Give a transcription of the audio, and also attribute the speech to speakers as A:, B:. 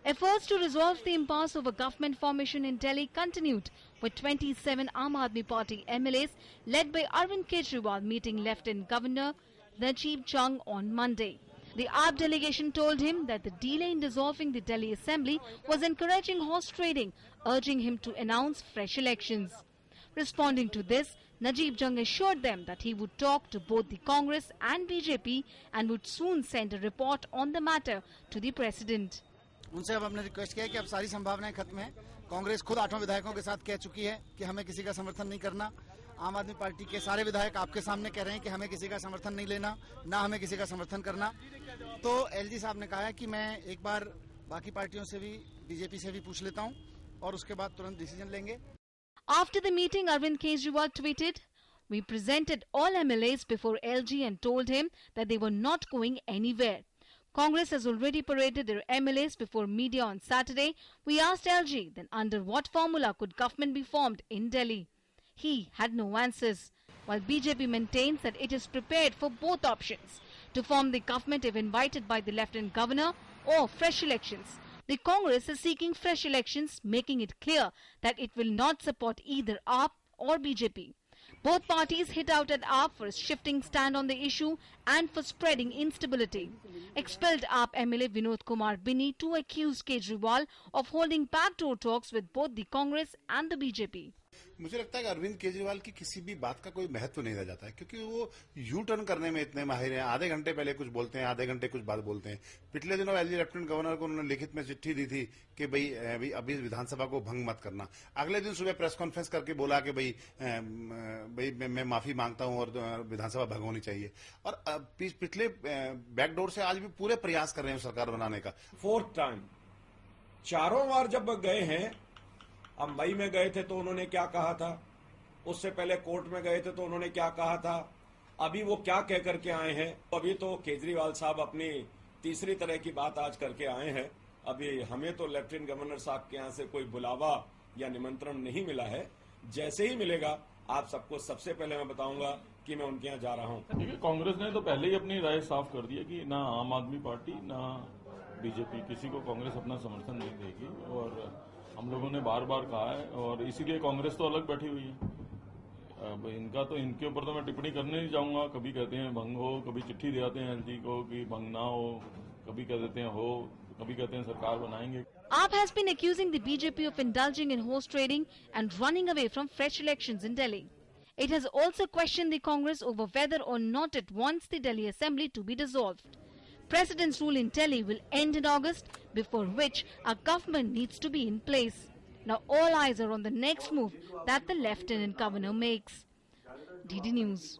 A: Efforts to resolve the impasse over government formation in Delhi continued, with 27 Aam Aadmi Party MLAs led by Arvind Kejriwal meeting Lieutenant Governor Najib Jung on Monday. The AAP delegation told him that the delay in dissolving the Delhi Assembly was encouraging horse trading, urging him to announce fresh elections. Responding to this, Najib Jung assured them that he would talk to both the Congress and BJP and would soon send a report on the matter to the President.
B: उनसे अब हमने request किया कि अब सारी संभावनाएं खत्म हैं। कांग्रेस खुद 8 विधायकों के साथ कह चुकी है कि हमें किसी का समर्थन नहीं करना। आम आदमी पार्टी के सारे विधायक आपके सामने कह रहे हैं कि हमें किसी का समर्थन नहीं लेना, ना हमें किसी का समर्थन करना। तो एलजी साहब ने कहा है कि मैं एक बार बाकी पार्टियों से भी, बीजेपी से भी पूछ लेता हूं और उसके बाद तुरंत डिसीजन लेंगे।
A: After the meeting, Arvind Kejriwal tweeted, "We presented all MLAs before LG and told him that they were not going anywhere. Congress has already paraded their MLAs before media on Saturday. We asked LG then under what formula could government be formed in Delhi. He had no answers, while BJP maintains that it is prepared for both options, to form the government if invited by the Lieutenant Governor or fresh elections. The Congress is seeking fresh elections, making it clear that it will not support either AAP or BJP. Both parties hit out at AAP for its shifting stand on the issue and for spreading instability. Expelled AAP MLA Vinod Kumar Binny too accused Kejriwal of holding backdoor talks with both the Congress and the BJP.
C: मुझे लगता है कि अरविंद केजरीवाल की किसी भी बात का कोई महत्व नहीं रह जाता है, क्योंकि वो यू टर्न करने में इतने माहिर हैं। आधे घंटे पहले कुछ बोलते हैं, आधे घंटे कुछ बात बोलते हैं। पिछले दिनों एलजी लेफ्टिनेंट गवर्नर को उन्होंने लिखित में चिट्ठी दी थी कि भाई अभी विधानसभा को भंग मत करना। अगले दिन सुबह प्रेस कॉन्फ्रेंस करके बोला कि भाई मैं माफी मांगता हूं और विधानसभा भंग होनी चाहिए। और पिछले बैकडोर से आज भी पूरे प्रयास कर रहे हैं सरकार बनाने का।
D: 4th टाइम, चारों बार जब गए हैं, अब मई में गए थे तो उन्होंने क्या कहा था, उससे पहले कोर्ट में गए थे तो उन्होंने क्या कहा था, अभी वो क्या कह करके आए हैं। अभी तो केजरीवाल साहब अपनी तीसरी तरह की बात आज करके आए हैं। अभी हमें तो लेफ्टिनेंट गवर्नर साहब के यहां से कोई बुलावा या निमंत्रण नहीं मिला है। जैसे ही मिलेगा आप सबको सबसे पहले मैं बताऊंगा कि मैं उनके यहां जा रहा हूं।
E: देखिए, कांग्रेस ने तो पहले ही अपनी राय साफ कर दी है कि ना आम आदमी पार्टी ना बीजेपी, किसी को कांग्रेस अपना समर्थन नहीं देगी। और हम लोगों ने बार बार कहा है और इसीलिए कांग्रेस तो अलग बैठी हुई है। अब इनके ऊपर तो मैं टिप्पणी करने नहीं जाऊंगा। कभी कहते हैं भंग हो, कभी चिट्ठी दे आते हैं एलजी को कि भंग ना हो, कभी कह देते हैं हो, कभी कहते हैं सरकार बनाएंगे।
A: AAP has been accusing the BJP of indulging in horse trading and running away from fresh elections in Delhi. It has also questioned the Congress over whether or not it wants the Delhi Assembly to be dissolved. President's rule in Delhi will end in August, before which a government needs to be in place. Now all eyes are on the next move that the Lieutenant Governor makes. DD News.